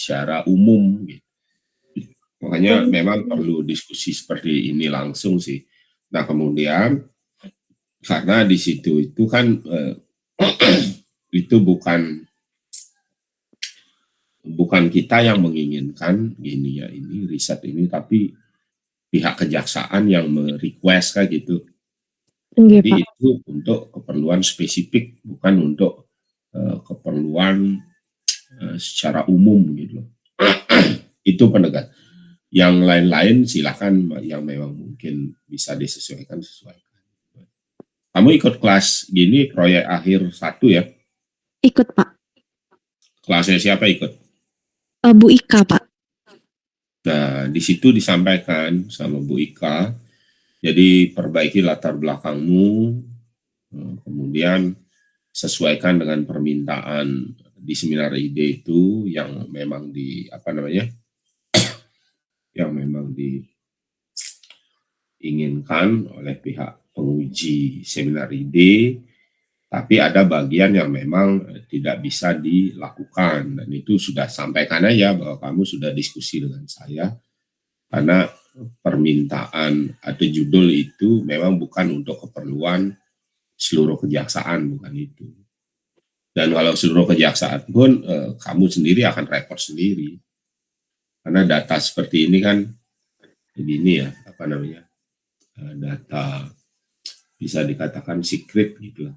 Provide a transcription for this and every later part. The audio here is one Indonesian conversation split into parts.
secara umum gitu. Makanya memang perlu diskusi seperti ini langsung sih. Nah kemudian karena di situ itu kan itu bukan kita yang menginginkan ini ya, ini riset ini, tapi pihak kejaksaan yang merequest kayak gitu. Jadi itu untuk keperluan spesifik, bukan untuk keperluan secara umum gitu. Itu penegak. Yang lain-lain silakan, yang memang mungkin bisa disesuaikan. Kamu ikut kelas gini proyek akhir 1 ya? Ikut Pak. Kelasnya siapa ikut? Bu Ika Pak. Nah di situ disampaikan sama Bu Ika, jadi perbaiki latar belakangmu, kemudian sesuaikan dengan permintaan di seminar ide itu yang memang yang memang diinginkan oleh pihak penguji seminar ide, tapi ada bagian yang memang tidak bisa dilakukan, dan itu sudah sampaikan aja bahwa kamu sudah diskusi dengan saya, karena permintaan atau judul itu memang bukan untuk keperluan seluruh kejaksaan, bukan itu. Dan kalau seluruh kejaksaan pun kamu sendiri akan repot sendiri, karena data seperti ini kan begini ya, data bisa dikatakan secret gitu lah.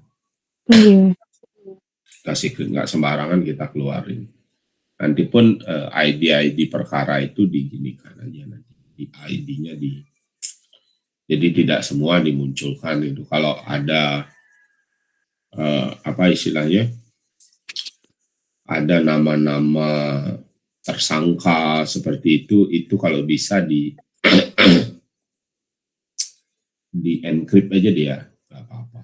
Kita secret, nggak sembarangan kita keluarin. Nanti pun ID perkara itu diginikan aja nanti, di ID-nya jadi tidak semua dimunculkan itu. Kalau ada istilahnya, ada nama-nama tersangka seperti itu kalau bisa di encrypt aja dia, nggak apa-apa.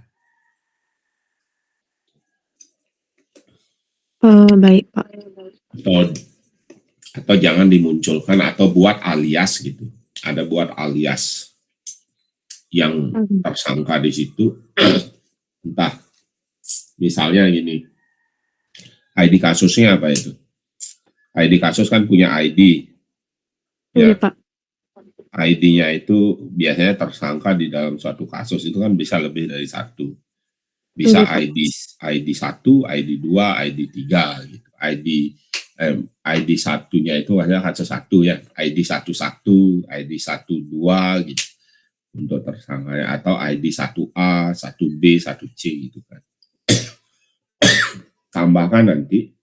Baik Pak. Atau jangan dimunculkan, atau buat alias gitu. Ada buat alias yang tersangka di situ. Entah misalnya gini, ID kasusnya apa itu? ID kasus kan punya ID. Iya Pak. ID-nya itu biasanya tersangka di dalam suatu kasus itu kan bisa lebih dari satu. Bisa ID 1, ID 2, ID 3 gitu. ID satunya itu hanya kasus 1 ya. ID 11, ID 12 gitu. Untuk tersangkanya, atau ID 1A, 1B, 1C gitu kan. Tambahkan nanti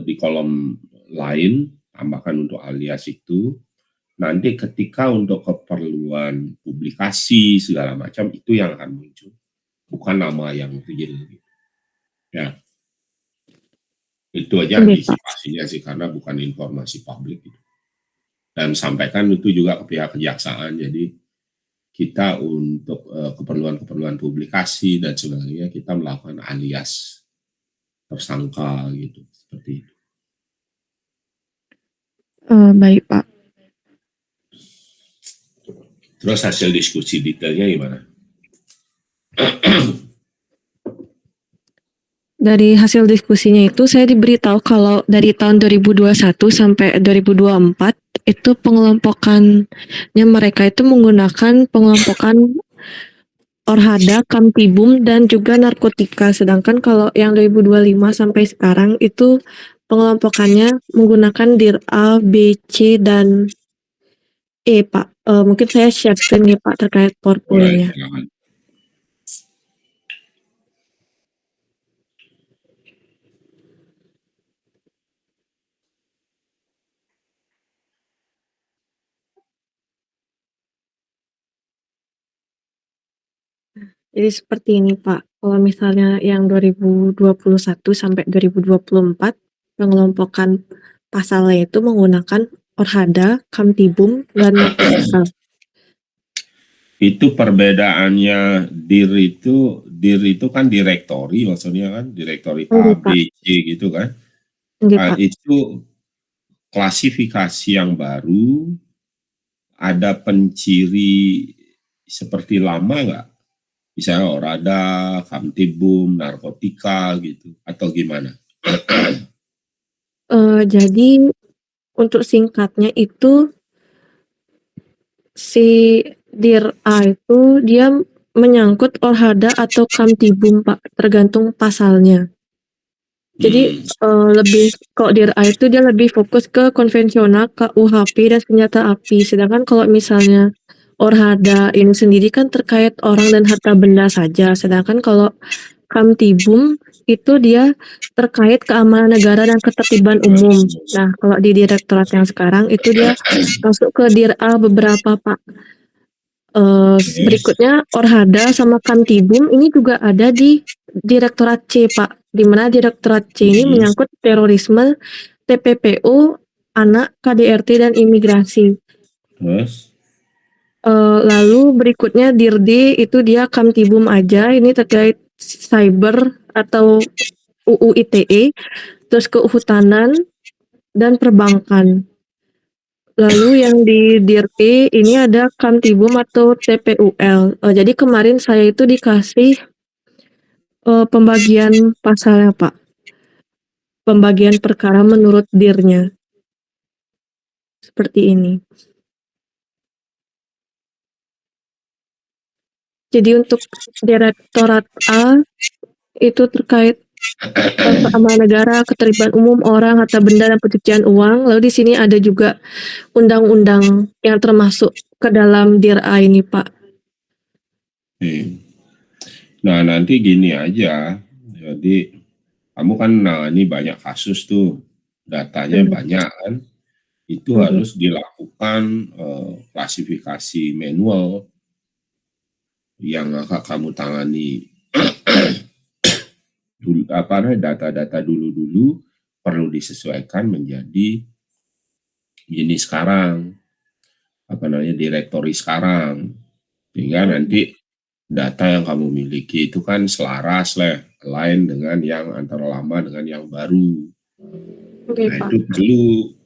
di kolom lain, tambahkan untuk alias itu. Nanti ketika untuk keperluan publikasi segala macam itu yang akan muncul, bukan nama yang real gitu. Ya, itu aja antisipasinya sih, karena bukan informasi publik gitu. Dan sampaikan itu juga ke pihak kejaksaan, jadi kita untuk keperluan publikasi dan sebagainya kita melakukan alias tersangka gitu, seperti itu. Baik Pak. Terus hasil diskusi detailnya gimana? Dari hasil diskusinya itu saya diberitahu kalau dari tahun 2021 sampai 2024 itu pengelompokannya mereka itu menggunakan pengelompokan Orhada, Kamtibum, dan juga narkotika. Sedangkan kalau yang 2025 sampai sekarang itu pengelompokannya menggunakan DIR A, B, C, dan E, Pak. Mungkin saya share screen nih Pak terkait portfolionya. Jadi seperti ini Pak, kalau misalnya yang 2021 sampai 2024 pengelompokan pasalnya itu menggunakan Orhada, Kamtibum, dan narkotika. Itu perbedaannya DIR itu kan direktori, maksudnya kan direktori A, B, C gitu kan. Itu klasifikasi yang baru, ada penciri seperti lama nggak? Misalnya Orhada, Kamtibum, narkotika gitu, atau gimana? Jadi untuk singkatnya itu si DIR-A itu dia menyangkut Orhada atau Kamtibum, Pak, tergantung pasalnya. Jadi, lebih kalau DIR-A itu dia lebih fokus ke konvensional, KUHP dan senjata api. Sedangkan kalau misalnya Orhada ini sendiri kan terkait orang dan harta benda saja. Sedangkan kalau Kamtibum itu dia terkait keamanan negara dan ketertiban umum. Nah, kalau di direktorat yang sekarang itu dia masuk ke DIR-A beberapa, Pak. Yes. Berikutnya Orhada sama Kamtibum ini juga ada di Direktorat C, Pak. Di mana Direktorat C ini menyangkut terorisme, TPPU, anak, KDRT, dan imigrasi. Terus, Lalu berikutnya DIRD itu dia Kamtibum aja, ini terkait cyber atau UU ITE, terus kehutanan dan perbankan. Lalu yang di DIRP ini ada Kamtibum atau TPUL. Jadi kemarin saya itu dikasih pembagian pasalnya, Pak. Pembagian perkara menurut DIR-nya. Seperti ini. Jadi untuk Direktorat A itu terkait keamanan negara, ketertiban umum orang, harta benda dan pencucian uang. Lalu di sini ada juga undang-undang yang termasuk ke dalam DIR-A ini, Pak. nah nanti gini aja, jadi kamu kan ini banyak kasus tuh, datanya banyak kan, itu harus dilakukan klasifikasi manual yang akan kamu tangani. Data-data dulu perlu disesuaikan menjadi ini sekarang, direktori sekarang, sehingga nanti data yang kamu miliki itu kan selaras lah, lain dengan yang antara lama dengan yang baru. Nah, itu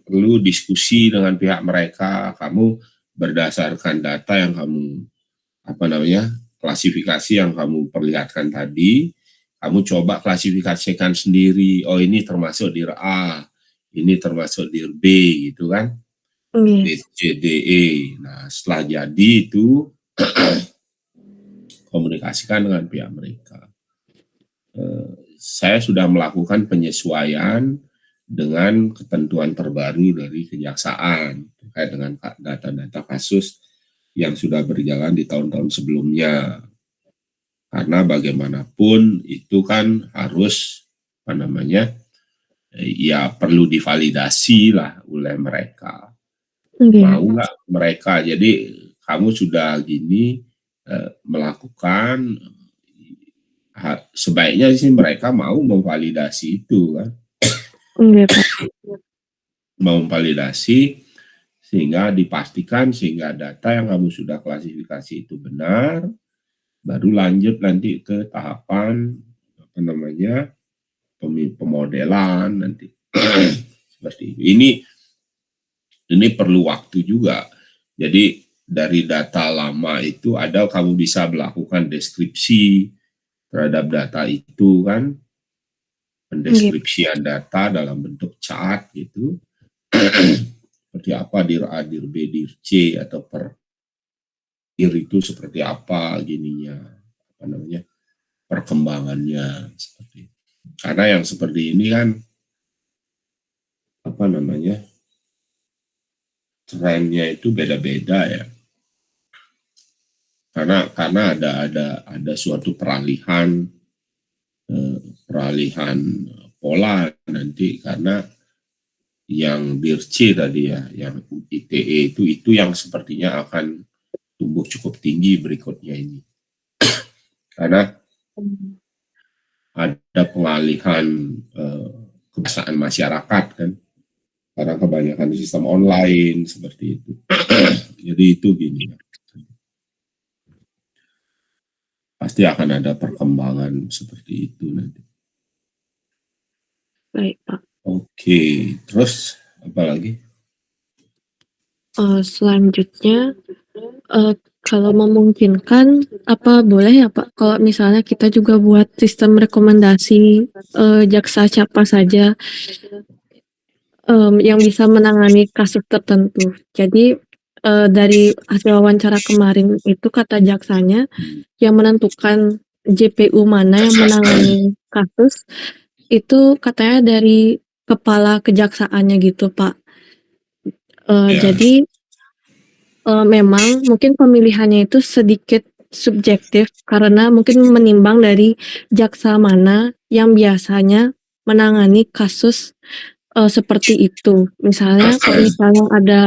perlu diskusi dengan pihak mereka. Kamu berdasarkan data yang kamu klasifikasi yang kamu perlihatkan tadi, kamu coba klasifikasikan sendiri. Oh, ini termasuk DIR A, ini termasuk DIR B, gitu kan? D, C, D, E. Nah, setelah jadi itu komunikasikan dengan pihak mereka. Saya sudah melakukan penyesuaian dengan ketentuan terbaru dari kejaksaan terkait dengan data-data kasus yang sudah berjalan di tahun-tahun sebelumnya. Karena bagaimanapun itu kan harus ya perlu divalidasi lah oleh mereka. Mau nggak mereka? Jadi kamu sudah gini melakukan, sebaiknya sih mereka mau memvalidasi itu kan. Mau memvalidasi sehingga dipastikan sehingga data yang kamu sudah klasifikasi itu benar, baru lanjut nanti ke tahapan pemodelan nanti. Seperti itu. Ini perlu waktu juga. Jadi dari data lama itu ada kamu bisa melakukan deskripsi terhadap data itu kan, pendeskripsian data dalam bentuk chart gitu. Seperti apa DIR A, DIR B, DIR C, atau per DIR itu seperti apa gininya, perkembangannya seperti itu. Karena yang seperti ini kan trennya itu beda-beda ya. Karena ada suatu peralihan pola nanti, karena yang DIR C tadi ya, yang ITE itu yang sepertinya akan tumbuh cukup tinggi berikutnya ini. Karena ada pengalihan kebiasaan masyarakat kan, karena kebanyakan sistem online seperti itu. Jadi itu gini ya. Pasti akan ada perkembangan seperti itu nanti. Baik, Pak. Oke, terus apa lagi? Selanjutnya, kalau memungkinkan, apa boleh ya Pak, kalau misalnya kita juga buat sistem rekomendasi jaksa siapa saja yang bisa menangani kasus tertentu. Jadi, dari hasil wawancara kemarin itu kata jaksanya, yang menentukan JPU mana yang menangani kasus, itu katanya dari kepala kejaksaannya gitu, Pak. Ya, Jadi, memang mungkin pemilihannya itu sedikit subjektif karena mungkin menimbang dari jaksa mana yang biasanya menangani kasus seperti itu. Misalnya kalau misalnya ada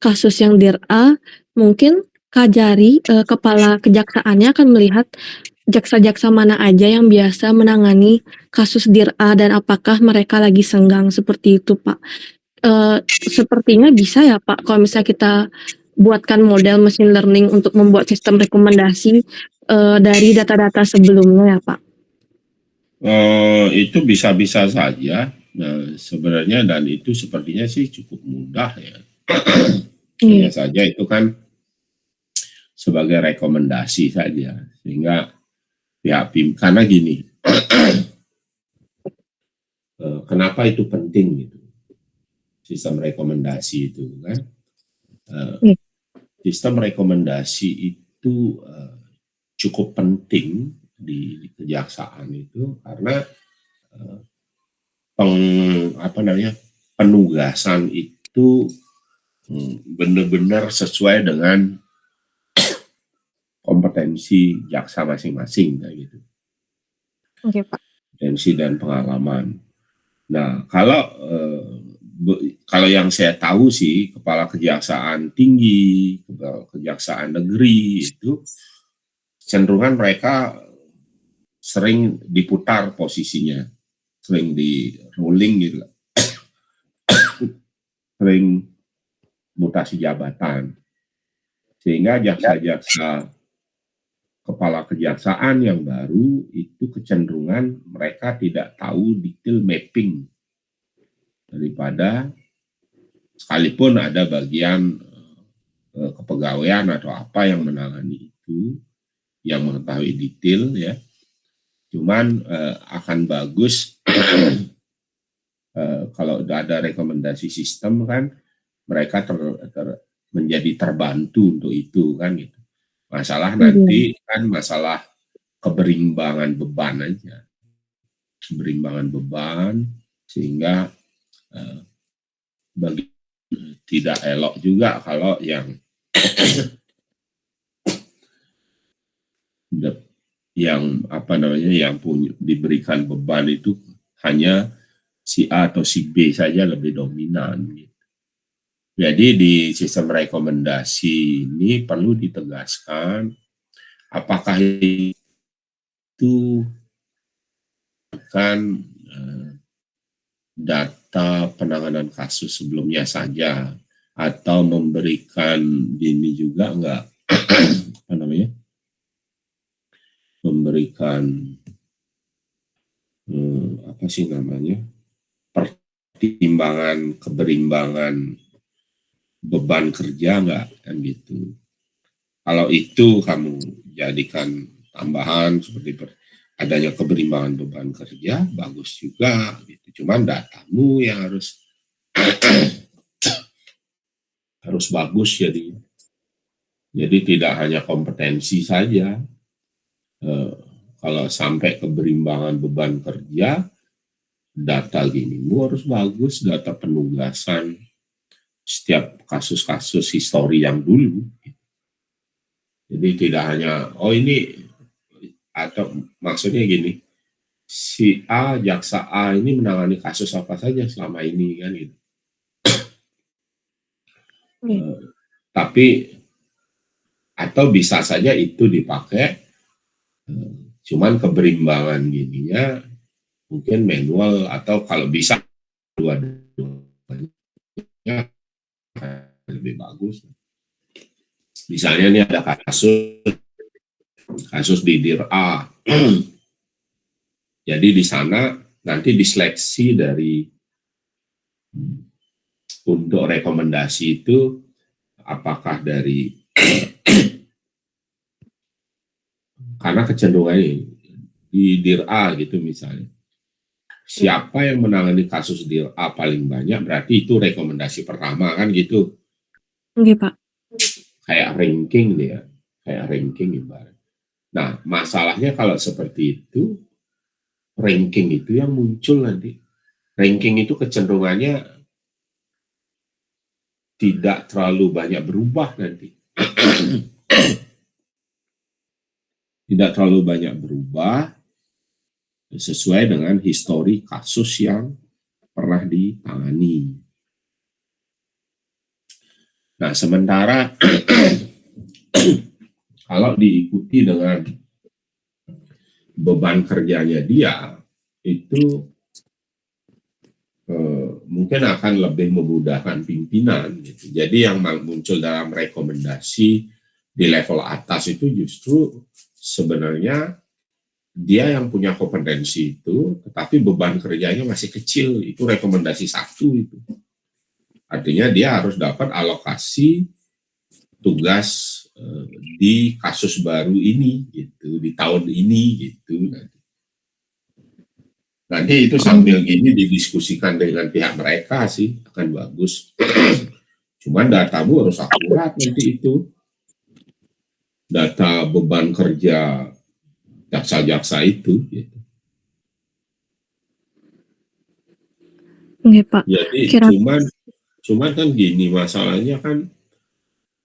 kasus yang dir A, mungkin Kajari, kepala kejaksaannya akan melihat jaksa-jaksa mana aja yang biasa menangani kasus dir A dan apakah mereka lagi senggang, seperti itu, Pak. Sepertinya bisa ya, Pak, kalau misalnya kita buatkan model machine learning untuk membuat sistem rekomendasi, dari data-data sebelumnya ya, Pak? itu bisa-bisa saja. Nah, sebenarnya dan itu sepertinya sih cukup mudah ya. Hanya Iya. saja itu kan sebagai rekomendasi saja, sehingga pihak PIM karena gini, kenapa itu penting gitu, sistem rekomendasi itu kan, Eh, Iya. sistem rekomendasi itu cukup penting di kejaksaan itu karena eh, apa namanya, penugasan itu benar-benar sesuai dengan kompetensi jaksa masing-masing kayak gitu, Oke, Pak. kompetensi dan pengalaman. Nah, kalau yang saya tahu sih, kepala kejaksaan tinggi, kepala kejaksaan negeri itu cenderungan mereka sering diputar posisinya, sering di ruling gitu, sering mutasi jabatan, sehingga jaksa-jaksa kepala kejaksaan yang baru itu kecenderungan mereka tidak tahu detail mapping daripada, sekalipun ada bagian kepegawaian atau apa yang menangani itu, yang mengetahui detail ya, cuman akan bagus kalau udah ada rekomendasi sistem kan, mereka menjadi terbantu untuk itu kan gitu. Masalah Iya. nanti kan masalah keberimbangan beban aja, keberimbangan beban, sehingga bagi tidak elok juga kalau yang apa namanya, yang punya diberikan beban itu hanya si A atau si B saja lebih dominan gitu. Jadi di sistem rekomendasi ini perlu ditegaskan apakah itu kan data penanganan kasus sebelumnya saja atau memberikan ini juga enggak apa namanya, memberikan apa sih namanya, pertimbangan keberimbangan beban kerja enggak kan gitu. Kalau itu kamu jadikan tambahan seperti adanya keberimbangan beban kerja, bagus juga gitu. Cuman datamu yang harus bagus jadi. Jadi tidak hanya kompetensi saja. Kalau sampai keberimbangan beban kerja, data gini harus bagus, data penugasan setiap kasus-kasus histori yang dulu. Jadi tidak hanya, oh ini, atau maksudnya gini, si A, jaksa A ini menangani kasus apa saja selama ini kan gitu. Iya. Tapi atau bisa saja itu dipakai, cuman keberimbangan gininya mungkin manual atau kalau bisa dua-duanya lebih bagus. Misalnya ini ada kasus di Dir A. Jadi di sana nanti diseleksi dari untuk rekomendasi itu apakah dari karena kecenderungannya di Dir A gitu misalnya siapa yang menangani kasus deal A paling banyak, berarti itu rekomendasi pertama kan gitu. Oke, Pak. Kayak ranking dia, kayak ranking ibarat. Nah, masalahnya kalau seperti itu, ranking itu yang muncul nanti. Ranking itu kecenderungannya tidak terlalu banyak berubah nanti. Tidak terlalu banyak berubah sesuai dengan histori kasus yang pernah ditangani. Nah, sementara kalau diikuti dengan beban kerjanya dia, itu mungkin akan lebih memudahkan pimpinan. Gitu. Jadi yang muncul dalam rekomendasi di level atas itu justru sebenarnya dia yang punya kompetensi itu, tetapi beban kerjanya masih kecil. Itu rekomendasi 1 itu. Artinya dia harus dapat alokasi tugas di kasus baru ini, gitu, di tahun ini, gitu. Nanti itu sambil gini didiskusikan dengan pihak mereka sih, akan bagus. Cuman datamu harus akurat nanti itu. Data beban kerja jaksa-jaksa itu. Gitu. Oke, Pak. Jadi Kira cuman kan gini, masalahnya kan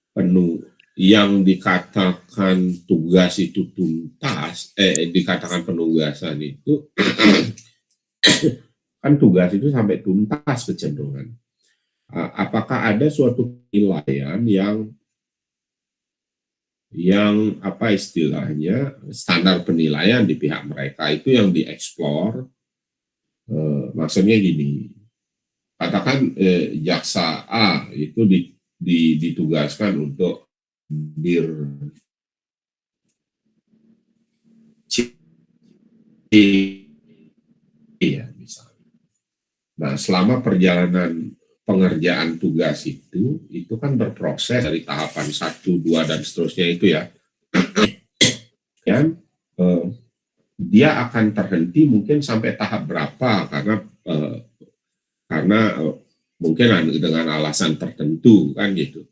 penuh yang dikatakan tugas itu tuntas, dikatakan penugasan itu kan tugas itu sampai tuntas kecenderungan. Apakah ada suatu penilaian yang apa istilahnya standar penilaian di pihak mereka itu yang dieksplor? Maksudnya gini, katakan jaksa A itu ditugaskan untuk dir C ya misalnya. Nah, selama perjalanan pengerjaan tugas itu kan berproses dari tahapan 1, 2 dan seterusnya itu ya. Dan dia akan terhenti mungkin sampai tahap berapa karena mungkin dengan alasan tertentu kan gitu.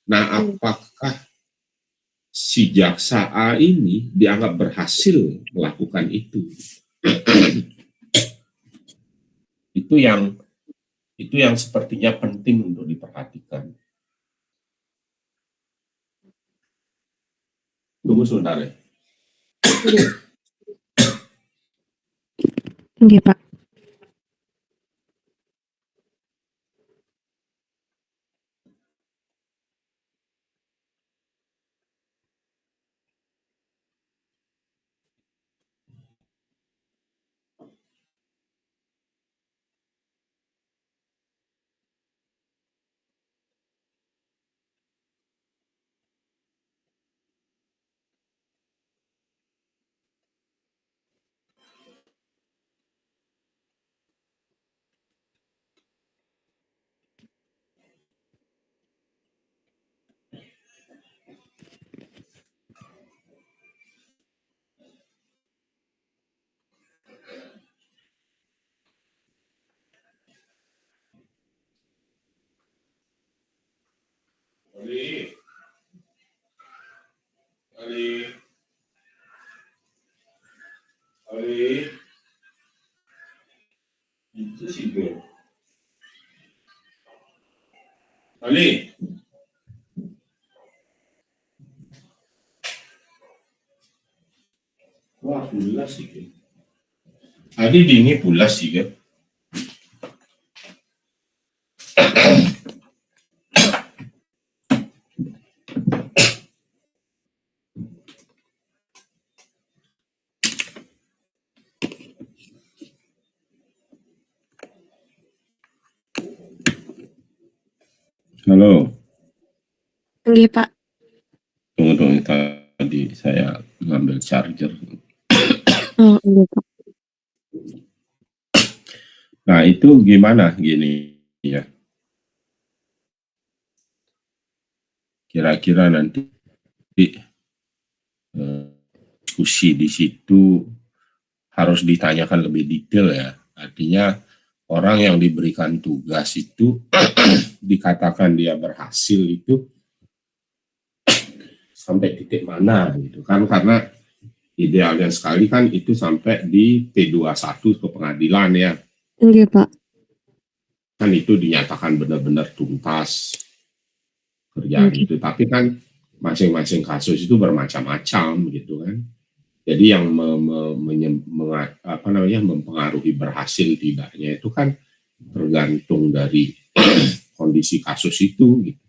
Nah, apakah si jaksa A ini dianggap berhasil melakukan itu? Itu yang sepertinya penting untuk diperhatikan. Tunggu sebentar ya. Oke, Pak. Ali, itu sih bro. Ali, wah pulas sih kan. Adi dingin pulas sih kan. Halo. Oke, Pak. Tunggu tadi saya ngambil charger. Oh, oke, Pak. Nah, itu gimana gini ya? Kira-kira nanti diskusi di situ harus ditanyakan lebih detail ya. Artinya orang yang diberikan tugas itu dikatakan dia berhasil itu sampai titik mana gitu kan, karena idealnya sekali kan itu sampai di P21 ke pengadilan ya. Iya Pak. Kan itu dinyatakan benar-benar tuntas kerjaan Oke. itu. Tapi kan masing-masing kasus itu bermacam-macam gitu kan. Jadi yang mempengaruhi berhasil tidaknya itu kan tergantung dari kondisi kasus itu gitu.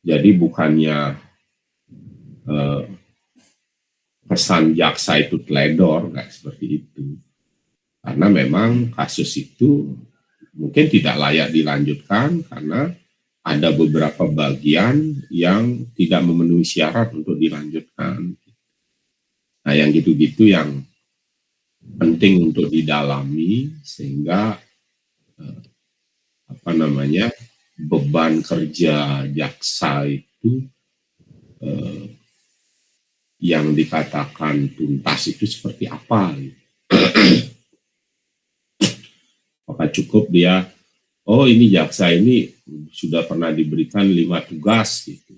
Jadi bukannya pesan jaksa itu teledor, nggak seperti itu. Karena memang kasus itu mungkin tidak layak dilanjutkan karena ada beberapa bagian yang tidak memenuhi syarat untuk dilanjutkan. Nah, yang gitu-gitu yang penting untuk didalami sehingga beban kerja jaksa itu yang dikatakan tuntas itu seperti apa gitu. Maka cukup dia, oh ini jaksa ini sudah pernah diberikan 5 tugas gitu.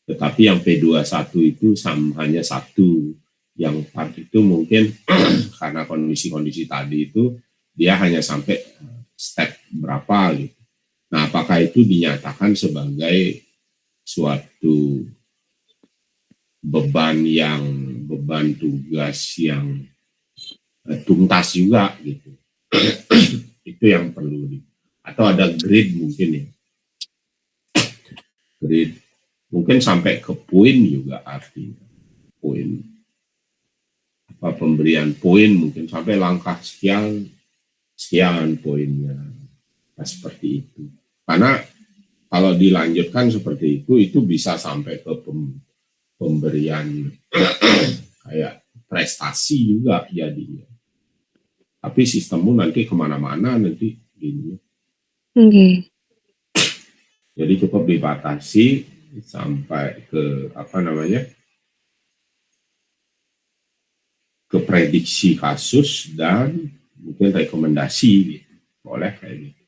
Tetapi yang P21 itu hanya 1. Yang 4 itu mungkin karena kondisi-kondisi tadi itu dia hanya sampai step berapa gitu. Nah, apakah itu dinyatakan sebagai suatu beban tugas yang tuntas juga gitu. Itu yang perlu atau ada grade mungkin ya. Grade mungkin sampai ke poin juga, artinya poin pemberian poin mungkin sampai langkah sekian poinnya. Nah, seperti itu. Karena kalau dilanjutkan seperti itu bisa sampai ke pemberian kayak prestasi juga jadinya. Tapi sistemmu nanti kemana-mana nanti gini. Oke. Jadi cukup dibatasi sampai ke ke prediksi kasus dan mungkin rekomendasi gitu. Boleh kayak gitu.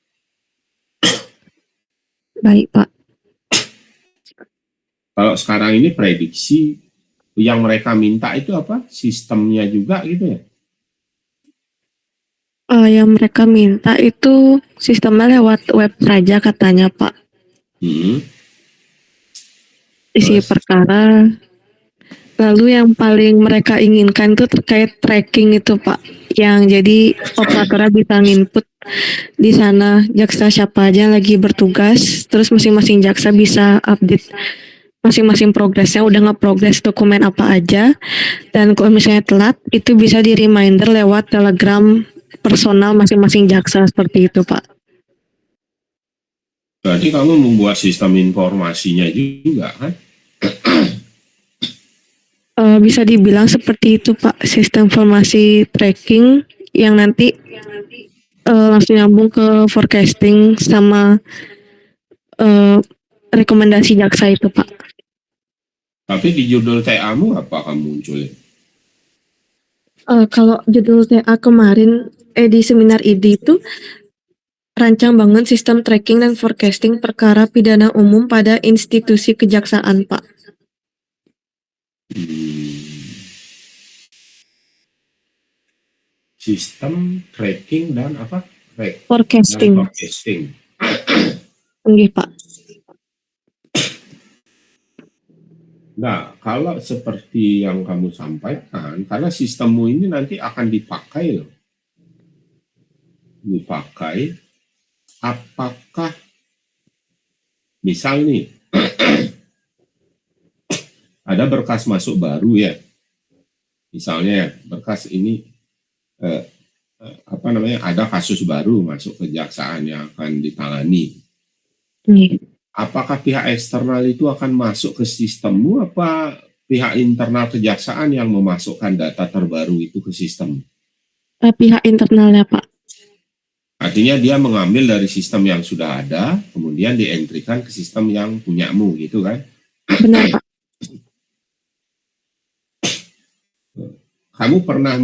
Baik Pak. Kalau sekarang ini prediksi yang mereka minta itu apa? Sistemnya juga gitu ya? Yang mereka minta itu sistemnya lewat web saja katanya Pak. Isi perkara. Lalu yang paling mereka inginkan itu terkait tracking itu Pak. Yang jadi operatornya bisa nginput di sana jaksa siapa aja yang lagi bertugas. Terus masing-masing jaksa bisa update masing-masing progresnya udah nge-progress dokumen apa aja. Dan kalau misalnya telat itu bisa di reminder lewat telegram personal masing-masing jaksa seperti itu Pak. Berarti kamu membuat sistem informasinya juga kan? Bisa dibilang seperti itu Pak, sistem informasi tracking yang nanti langsung nyambung ke forecasting sama rekomendasi jaksa itu Pak. Tapi di judul TA-mu apa kamu munculin? Kalau judul TA kemarin di seminar ID itu rancang bangun sistem tracking dan forecasting perkara pidana umum pada institusi kejaksaan Pak. Sistem tracking dan apa? Forecasting. Dan forecasting. Nggih Pak. Nah, kalau seperti yang kamu sampaikan, karena sistemmu ini nanti akan dipakai loh. Dipakai, apakah misal nih, ada berkas masuk baru ya. Misalnya berkas ini ada kasus baru masuk kejaksaan yang akan ditangani. Apakah pihak eksternal itu akan masuk ke sistemmu apa pihak internal kejaksaan yang memasukkan data terbaru itu ke sistem? Pihak internalnya Pak. Artinya dia mengambil dari sistem yang sudah ada, kemudian dientrikan ke sistem yang punyamu gitu kan? Benar Pak. Kamu pernah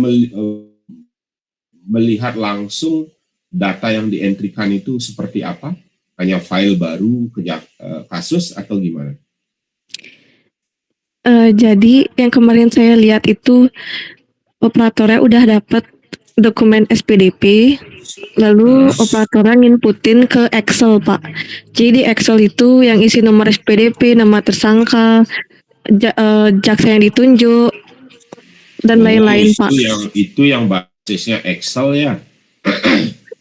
melihat langsung data yang dientrikan itu seperti apa? Hanya file baru kasus atau gimana? Jadi yang kemarin saya lihat itu operatornya udah dapat dokumen SPDP, lalu operatornya nginputin ke Excel, Pak. Jadi di Excel itu yang isi nomor SPDP, nama tersangka, jaksa yang ditunjuk, dan lain-lain, Pak. Itu yang basisnya Excel ya?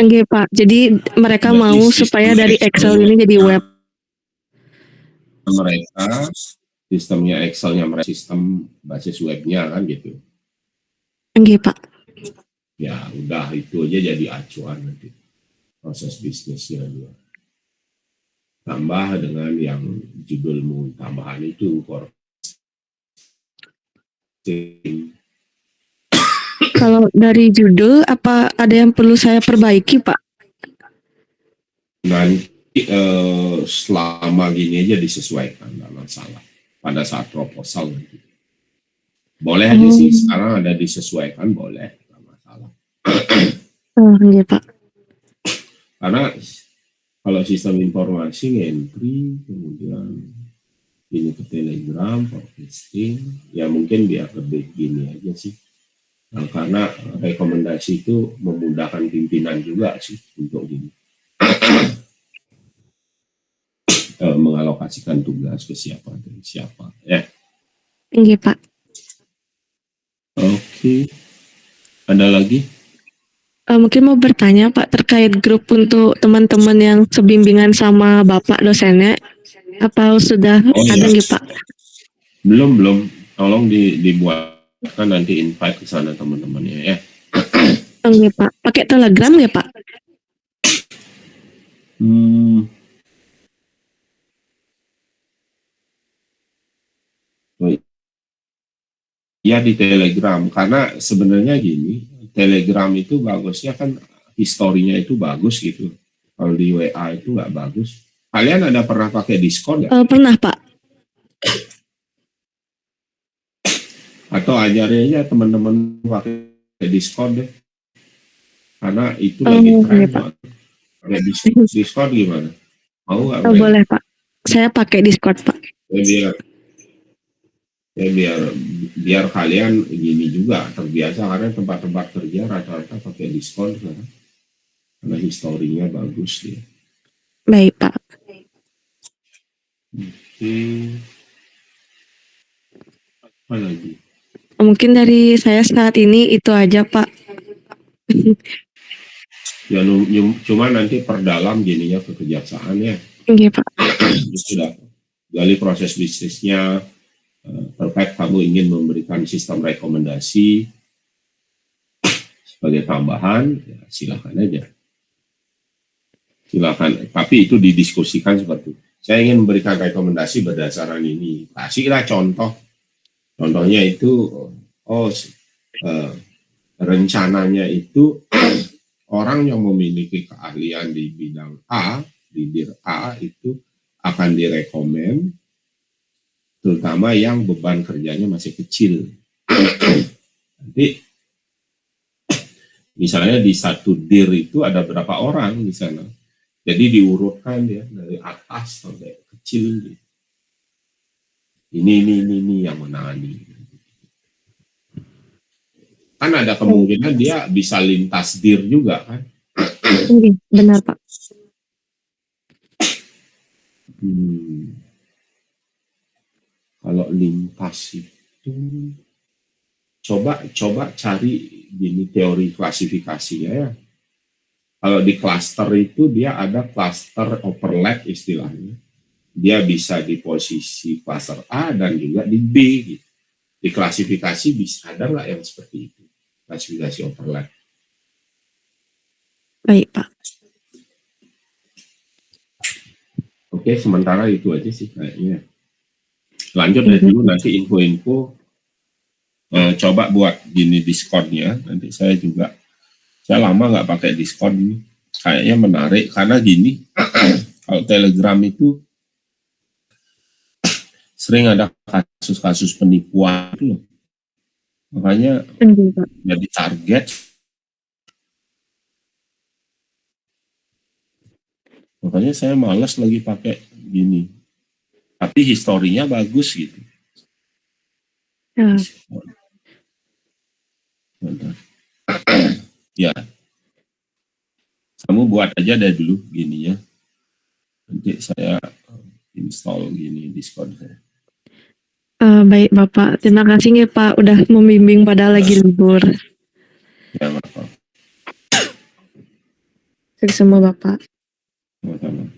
Enggak, Pak. Jadi mereka Berarti mau supaya dari Excel ini jadi web. Mereka sistemnya Excelnya mereka sistem basis webnya kan gitu. Enggak, Pak. Ya udah itu aja jadi acuan nanti proses bisnisnya dia. Tambah dengan yang judulmu tambahan itu Kalau dari judul apa ada yang perlu saya perbaiki, Pak? Nanti selama gini aja disesuaikan, nggak masalah. Pada saat proposal nanti. Boleh aja sih, sekarang ada disesuaikan, boleh, nggak masalah. Oh, iya, Pak. Karena kalau sistem informasi entry, kemudian ini ke Telegram, posting, ya mungkin biar lebih gini aja sih. Nah, karena rekomendasi itu memudahkan pimpinan juga sih untuk gini. Mengalokasikan tugas ke siapa dan siapa ya. Iya, Pak. Oke. Ada lagi? Mungkin mau bertanya, Pak, terkait grup untuk teman-teman yang sebimbingan sama Bapak dosennya. Apa sudah ada nggih, Pak? Belum. Tolong dibuatkan nanti invite ke sana teman-temannya ya. Nggih, Pak. Pakai Telegram nggih, Pak? Ya di Telegram, karena sebenarnya gini, Telegram itu bagusnya kan historinya itu bagus gitu. Kalau di WA itu nggak bagus. Kalian ada pernah pakai Discord nggak? Pernah, Pak. Atau ajarin aja teman-teman pakai Discord deh. Karena itu lagi tren banget. Pakai Discord gimana? Mau nggak? Boleh, Pak. Saya pakai Discord, Pak. Biar kalian gini juga terbiasa, karena tempat-tempat kerja rata-rata pakai Discord kan, karena historinya bagus dia. Baik, Pak. Oke. Apa lagi? Mungkin dari saya saat ini itu aja, Pak. Ya cuma nanti perdalam gininya ke kejaksaan ya. Iya, Pak. Sudah gali proses bisnisnya, terkait kamu ingin memberikan sistem rekomendasi sebagai tambahan, ya silakan aja. Silakan, tapi itu didiskusikan seperti itu. Saya ingin memberikan rekomendasi berdasarkan ini. Kasihlah contoh. Contohnya itu, rencananya itu orang yang memiliki keahlian di bidang A, di dir A itu akan direkomend, terutama yang beban kerjanya masih kecil. Nanti misalnya di satu dir itu ada berapa orang di sana, jadi diurutkan ya dari atas sampai kecil. Ini yang menangani. Kan ada kemungkinan dia bisa lintas dir juga kan? Benar, Pak. Kalau lintas itu coba cari gini teori klasifikasinya ya. Kalau di cluster itu dia ada cluster overlap istilahnya. Dia bisa di posisi cluster A dan juga di B gitu. Di klasifikasi bisa ada nggak yang seperti itu? Klasifikasi overlap. Baik, Pak. Oke, sementara itu aja sih kayaknya. Lanjut dari dulu, nanti info-info coba buat gini Discord-nya. Nanti saya lama nggak pakai Discord ini. Kayaknya menarik karena gini, kalau Telegram itu sering ada kasus-kasus penipuan loh. Makanya jadi target Makanya saya malas lagi pakai gini. Tapi historinya bagus gitu. Ya. Ya, kamu buat aja deh dulu gininya. Nanti saya install gini Discord saya. Baik Bapak, terima kasih nih Pak udah membimbing pada lagi libur. Ya, nggak apa-apa. Sukses semua Bapak. Sama-sama.